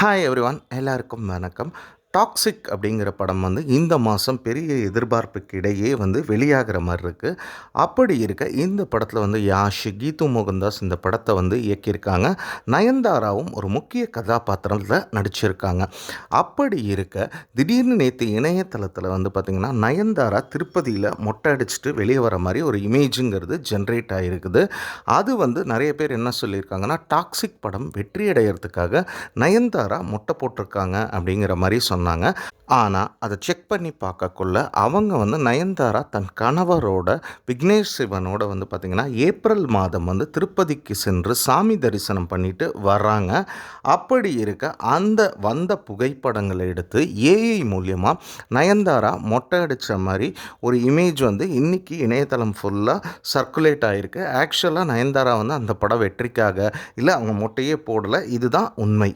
Hi everyone, எல்லாருக்கும் வணக்கம். Toxic அப்படிங்கிற படம் இந்த மாதம் பெரிய எதிர்பார்ப்புக்கு இடையே வெளியாகிற மாதிரி இருக்குது. அப்படி இருக்க இந்த படத்தில் யாஷ், கீது மோகன்தாஸ் இந்த படத்தை இயக்கியிருக்காங்க. நயன்தாராவும் ஒரு முக்கிய கதாபாத்திரத்தில் நடிச்சிருக்காங்க. அப்படி இருக்க திடீர்னு நேற்று இணையதளத்தில் பார்த்திங்கன்னா நயன்தாரா திருப்பதியில் மொட்டை அடிச்சுட்டு வெளியே வர மாதிரி ஒரு இமேஜுங்கிறது ஜென்ரேட் ஆகிருக்குது. அது நிறைய பேர் என்ன சொல்லியிருக்காங்கன்னா, டாக்ஸிக் படம் வெற்றி அடைகிறதுக்காக நயன்தாரா மொட்டை போட்டிருக்காங்க அப்படிங்கிற மாதிரி சொன்னாங்க. ஆனால் அதை செக் பண்ணி பார்க்கக்குள்ள அவங்க நயன்தாரா தன் கணவரோட விக்னேஷ் சிவனோட பார்த்திங்கன்னா ஏப்ரல் மாதம் திருப்பதிக்கு சென்று சாமி தரிசனம் பண்ணிட்டு வர்றாங்க. அப்படி இருக்க அந்த வந்த புகைப்படங்களை எடுத்து ஏஐ மூலியமாக நயன்தாரா மொட்டை அடித்த மாதிரி ஒரு இமேஜ் இன்றைக்கி இணையதளம் ஃபுல்லாக சர்க்குலேட் ஆகிருக்கு. ஆக்சுவலாக நயன்தாரா அந்த படம் வெற்றிக்காக இல்லை, அவங்க மொட்டையே போடலை, இதுதான் உண்மை.